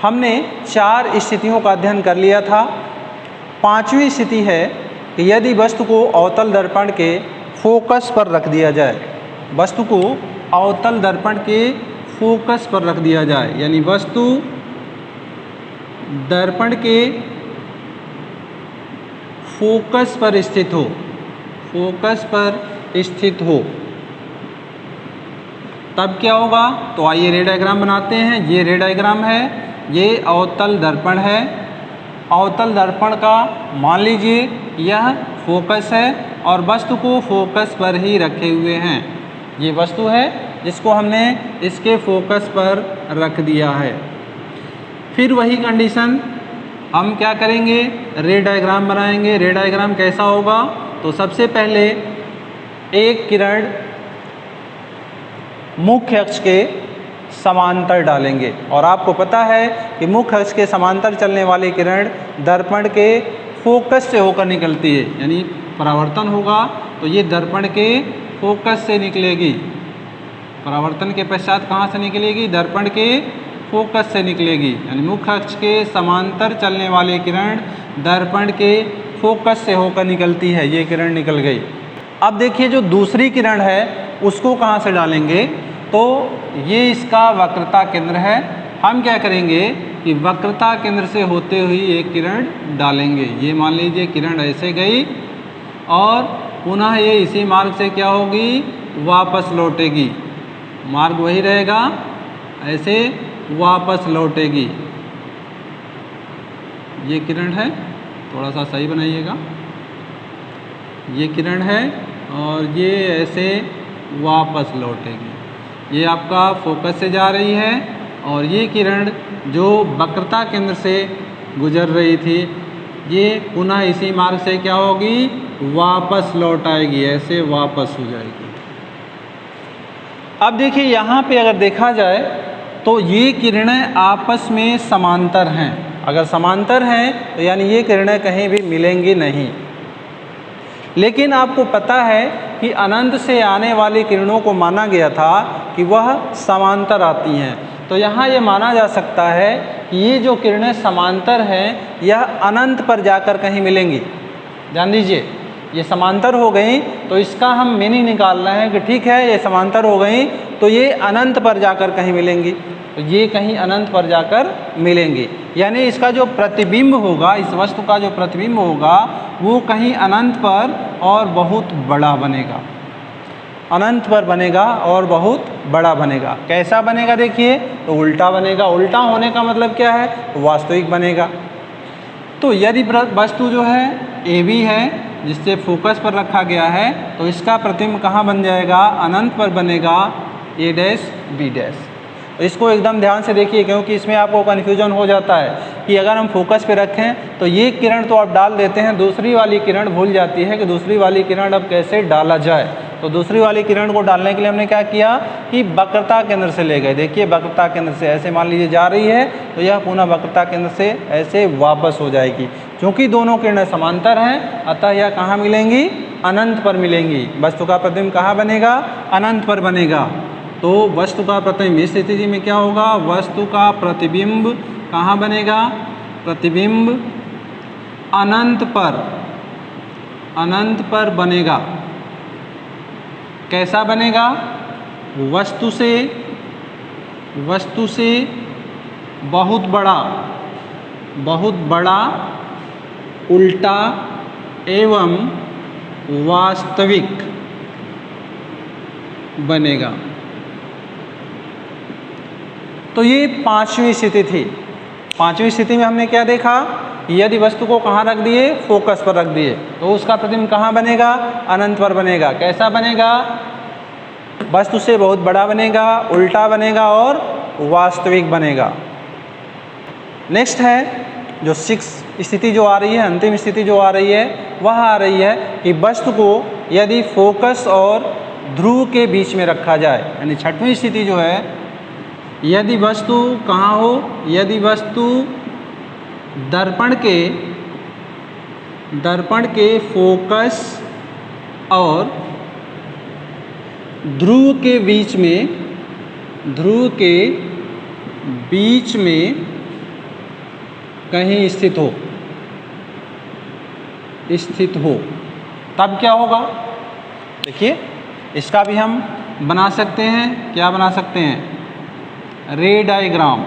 हमने 4 स्थितियों का अध्ययन कर लिया था। 5वीं स्थिति है कि यदि वस्तु को अवतल दर्पण के फोकस पर रख दिया जाए, वस्तु को अवतल दर्पण के फोकस पर रख दिया जाए, यानी वस्तु दर्पण के फोकस पर स्थित हो, फोकस पर स्थित हो, तब क्या होगा। तो आइए रे डायग्राम बनाते हैं। ये रे डायग्राम है, ये अवतल दर्पण है। अवतल दर्पण का मान लीजिए यह फोकस है और वस्तु को फोकस पर ही रखे हुए हैं। ये वस्तु है जिसको हमने इसके फोकस पर रख दिया है। फिर वही कंडीशन हम क्या करेंगे, रे डायग्राम बनाएंगे। रे डायग्राम कैसा होगा, तो सबसे पहले एक किरण मुख्य अक्ष के समांतर डालेंगे, और आपको पता है कि मुख्य अक्ष के समांतर चलने वाली किरण दर्पण के फोकस से होकर निकलती है, यानी परावर्तन होगा तो ये दर्पण के फोकस से निकलेगी। परावर्तन के पश्चात कहाँ से निकलेगी, दर्पण के फोकस से निकलेगी, यानी मुख्य अक्ष के समांतर चलने वाली किरण दर्पण के फोकस से होकर निकलती है। ये किरण निकल गई। अब देखिए जो दूसरी किरण है उसको कहाँ से डालेंगे, तो ये इसका वक्रता केंद्र है। हम क्या करेंगे कि वक्रता केंद्र से होते हुए एक किरण डालेंगे। ये मान लीजिए किरण ऐसे गई और पुनः ये इसी मार्ग से क्या होगी, वापस लौटेगी। मार्ग वही रहेगा, ऐसे वापस लौटेगी। ये किरण है, थोड़ा सा सही बनाइएगा। ये किरण है और ये ऐसे वापस लौटेगी। ये आपका फोकस से जा रही है और ये किरण जो वक्रता केंद्र से गुजर रही थी, ये पुनः इसी मार्ग से क्या होगी, वापस लौट आएगी, ऐसे वापस हो जाएगी। अब देखिए यहाँ पे अगर देखा जाए तो ये किरणें आपस में समांतर हैं। अगर समांतर हैं तो यानी ये किरणें कहीं भी मिलेंगी नहीं। लेकिन आपको पता है कि अनंत से आने वाली किरणों को माना गया था कि वह समांतर आती हैं। तो यहाँ ये माना जा सकता है कि ये जो किरणें समांतर हैं यह अनंत पर जाकर कहीं मिलेंगी। ध्यान दीजिए, ये समांतर हो गई तो इसका हम मीनिंग निकाल रहे हैं कि ठीक है ये समांतर हो गई तो ये अनंत पर जाकर कहीं मिलेंगी। तो ये कहीं अनंत पर जाकर मिलेंगी, यानी इसका जो प्रतिबिंब होगा, इस वस्तु का जो प्रतिबिंब होगा वो कहीं अनंत पर और बहुत बड़ा बनेगा। अनंत पर बनेगा और बहुत बड़ा बनेगा। कैसा बनेगा देखिए, तो उल्टा बनेगा। उल्टा होने का मतलब क्या है, वास्तविक बनेगा। तो यदि वस्तु जो है AB है जिससे फोकस पर रखा गया है, तो इसका प्रतिबिंब कहाँ बन जाएगा, अनंत पर बनेगा, A डैश B डैश। इसको एकदम ध्यान से देखिए क्योंकि इसमें आपको कन्फ्यूजन हो जाता है कि अगर हम फोकस पे रखें तो ये किरण तो आप डाल देते हैं, दूसरी वाली किरण भूल जाती है कि दूसरी वाली किरण अब कैसे डाला जाए। तो दूसरी वाली किरण को डालने के लिए हमने क्या किया कि वक्रता केंद्र से ले गए। देखिए वक्रता केंद्र से ऐसे मान लीजिए जा रही है तो यह पुनः वक्रता केंद्र से ऐसे वापस हो जाएगी। क्योंकि दोनों किरणें समांतर हैं अतः यह कहाँ मिलेंगी, अनंत पर मिलेंगी। वस्तु का प्रतिबिंब कहाँ बनेगा, अनंत पर बनेगा। तो वस्तु का प्रतिबिंब इस स्थिति में क्या होगा, वस्तु का प्रतिबिंब कहाँ बनेगा, प्रतिबिंब अनंत पर बनेगा। कैसा बनेगा, वस्तु से बहुत बड़ा उल्टा एवं वास्तविक बनेगा। तो ये 5वीं स्थिति थी। 5वीं स्थिति में हमने क्या देखा, यदि वस्तु को कहाँ रख दिए, फोकस पर रख दिए, तो उसका प्रतिबिंब कहाँ बनेगा, अनंत पर बनेगा। कैसा बनेगा, वस्तु से बहुत बड़ा बनेगा, उल्टा बनेगा और वास्तविक बनेगा। नेक्स्ट है जो 6 स्थिति जो आ रही है, अंतिम स्थिति जो आ रही है, वह आ रही है कि वस्तु को यदि फोकस और ध्रुव के बीच में रखा जाए, यानी 6वीं स्थिति जो है, यदि वस्तु कहाँ हो, यदि वस्तु दर्पण के फोकस और ध्रुव के बीच में कहीं स्थित हो, तब क्या होगा? देखिए इसका भी हम बना सकते हैं, क्या बना सकते हैं? रे डायग्राम।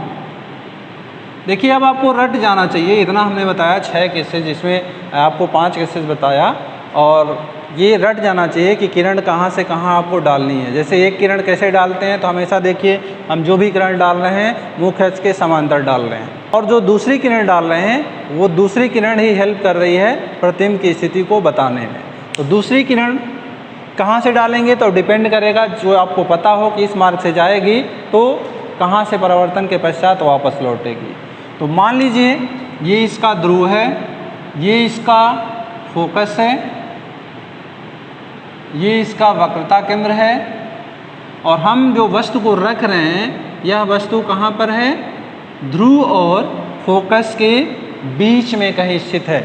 देखिए अब आपको रट जाना चाहिए, इतना हमने बताया 6 केसेस, जिसमें आपको 5 केसेस बताया, और ये रट जाना चाहिए कि किरण कहाँ से कहाँ आपको डालनी है। जैसे एक किरण कैसे डालते हैं, तो हमेशा देखिए हम जो भी किरण डाल रहे हैं मुख्य अक्ष के समांतर डाल रहे हैं, और जो दूसरी किरण डाल रहे हैं वो दूसरी किरण ही हेल्प कर रही है प्रतिबिंब की स्थिति को बताने में। तो दूसरी किरण कहाँ से डालेंगे तो डिपेंड करेगा, जो आपको पता हो कि इस मार्ग से जाएगी तो कहाँ से परावर्तन के पश्चात वापस लौटेगी। तो मान लीजिए ये इसका ध्रुव है, ये इसका फोकस है, ये इसका वक्रता केंद्र है, और हम जो वस्तु को रख रहे हैं यह वस्तु कहाँ पर है? ध्रुव और फोकस के बीच में कहीं स्थित है,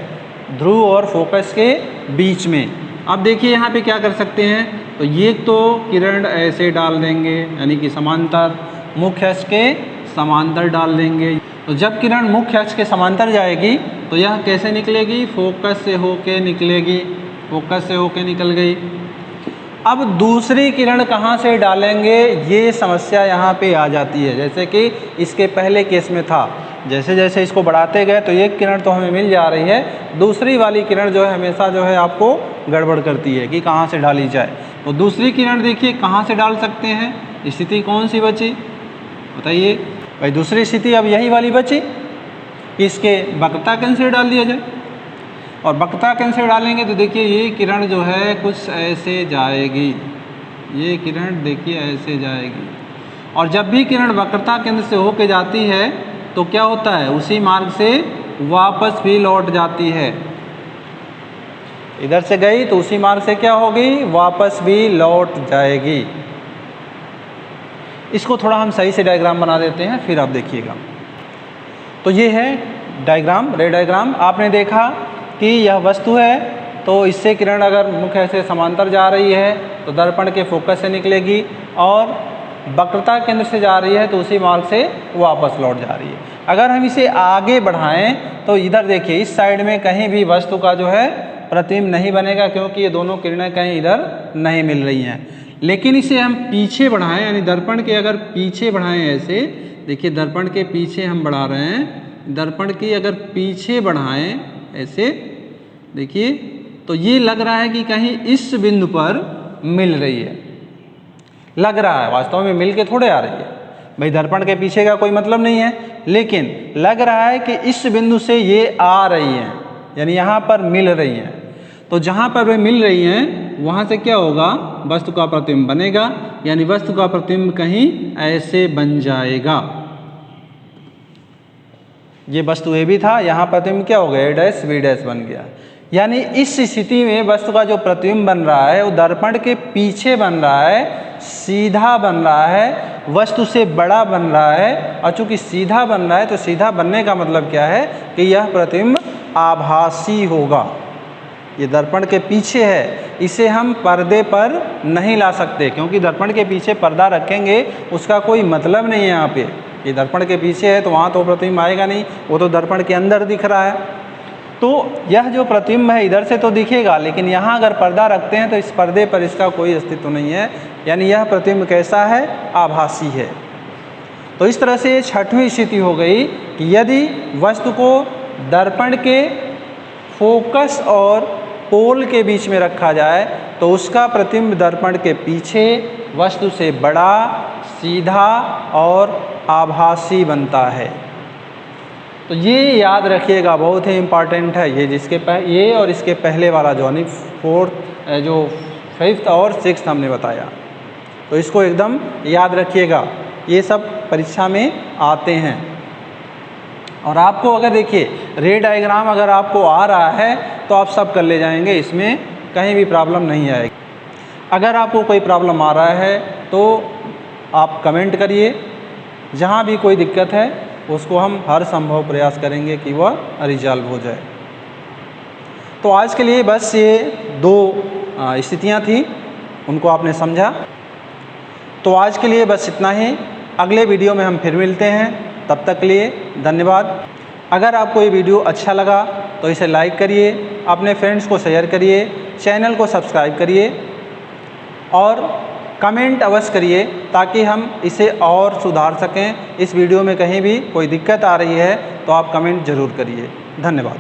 ध्रुव और फोकस के बीच में। अब देखिए यहाँ पे क्या कर सकते हैं, तो ये तो किरण ऐसे डाल देंगे, यानी कि समांतर, मुख्य अक्ष के समांतर डाल देंगे। तो जब किरण मुख्य अक्ष के समांतर जाएगी तो यह कैसे निकलेगी? फोकस से होके निकलेगी, फोकस से होके निकल गई। अब दूसरी किरण कहाँ से डालेंगे, ये समस्या यहाँ पे आ जाती है। जैसे कि इसके पहले केस में था, जैसे जैसे इसको बढ़ाते गए तो एक किरण तो हमें मिल जा रही है, दूसरी वाली किरण जो है हमेशा जो है आपको गड़बड़ करती है कि कहाँ से डाली जाए। तो दूसरी किरण देखिए कहाँ से डाल सकते हैं, स्थिति कौन सी बची बताइए? भाई दूसरी स्थिति अब यही वाली बची कि इसके वक्रता केंद्र से डाल दिया जाए, और वक्रता केंद्र से डालेंगे तो देखिए ये किरण जो है कुछ ऐसे जाएगी, ये किरण देखिए ऐसे जाएगी, और जब भी किरण वक्रता केंद्र से होके जाती है तो क्या होता है? उसी मार्ग से वापस भी लौट जाती है। इधर से गई तो उसी मार्ग से क्या होगी? वापस भी लौट जाएगी। इसको थोड़ा हम सही से डायग्राम बना देते हैं, फिर आप देखिएगा। तो ये है डायग्राम, रे डायग्राम। आपने देखा कि यह वस्तु है, तो इससे किरण अगर मुख्य से समांतर जा रही है तो दर्पण के फोकस से निकलेगी, और वक्रता केंद्र से जा रही है तो उसी मार्ग से वापस लौट जा रही है। अगर हम इसे आगे बढ़ाएं तो इधर देखिए इस साइड में कहीं भी वस्तु का जो है प्रतिबिंब नहीं बनेगा, क्योंकि ये दोनों किरणें कहीं इधर नहीं मिल रही हैं। लेकिन इसे हम पीछे बढ़ाएं, यानी दर्पण के अगर पीछे बढ़ाएं, ऐसे देखिए दर्पण के पीछे हम बढ़ा रहे हैं, दर्पण की अगर पीछे बढ़ाएं ऐसे देखिए, तो ये लग रहा है कि कहीं इस बिंदु पर मिल रही है, लग रहा है, वास्तव में मिल के थोड़े आ रही है। भाई दर्पण के पीछे का कोई मतलब नहीं है, लेकिन लग रहा है कि इस बिंदु से ये आ रही हैं, यानी यहाँ पर मिल रही हैं। तो जहाँ पर वे मिल रही हैं वहाँ से क्या होगा? वस्तु का प्रतिबिंब बनेगा, यानी वस्तु का प्रतिबिंब कहीं ऐसे बन जाएगा। ये वस्तु ए भी था, यहाँ प्रतिबिंब क्या हो गया? ए डैश बी डैश बन गया। यानी इस स्थिति में वस्तु का जो प्रतिबिंब बन रहा है वो दर्पण के पीछे बन रहा है, सीधा बन रहा है, वस्तु से बड़ा बन रहा है। और चूंकि सीधा बन रहा है तो सीधा बनने का मतलब क्या है कि यह प्रतिबिंब आभासी होगा। ये दर्पण के पीछे है, इसे हम पर्दे पर नहीं ला सकते, क्योंकि दर्पण के पीछे पर्दा रखेंगे उसका कोई मतलब नहीं है। यहाँ पे ये दर्पण के पीछे है तो वहाँ तो प्रतिबिंब आएगा नहीं, वो तो दर्पण के अंदर दिख रहा है। तो यह जो प्रतिबिंब है इधर से तो दिखेगा, लेकिन यहाँ अगर पर्दा रखते हैं तो इस पर्दे पर इसका कोई अस्तित्व नहीं है, यानी यह प्रतिबिंब कैसा है? आभासी है। तो इस तरह से 6वीं स्थिति हो गई कि यदि वस्तु को दर्पण के फोकस और पोल के बीच में रखा जाए तो उसका प्रतिबिंब दर्पण के पीछे वस्तु से बड़ा, सीधा और आभासी बनता है। तो ये याद रखिएगा, बहुत ही इम्पॉर्टेंट है ये, ये और इसके पहले वाला जो यानी 5th और 6th हमने बताया, तो इसको एकदम याद रखिएगा, ये सब परीक्षा में आते हैं। और आपको अगर देखिए रे डायग्राम अगर आपको आ रहा है तो आप सब कर ले जाएंगे, इसमें कहीं भी प्रॉब्लम नहीं आएगी। अगर आपको कोई प्रॉब्लम आ रहा है तो आप कमेंट करिए, जहाँ भी कोई दिक्कत है उसको हम हर संभव प्रयास करेंगे कि वह रिजॉल्व हो जाए। तो आज के लिए बस ये 2 स्थितियाँ थी, उनको आपने समझा। तो आज के लिए बस इतना ही, अगले वीडियो में हम फिर मिलते हैं, तब तक के लिए धन्यवाद। अगर आपको ये वीडियो अच्छा लगा तो इसे लाइक करिए, अपने फ्रेंड्स को शेयर करिए, चैनल को सब्सक्राइब करिए और कमेंट अवश्य करिए ताकि हम इसे और सुधार सकें। इस वीडियो में कहीं भी कोई दिक्कत आ रही है तो आप कमेंट ज़रूर करिए। धन्यवाद।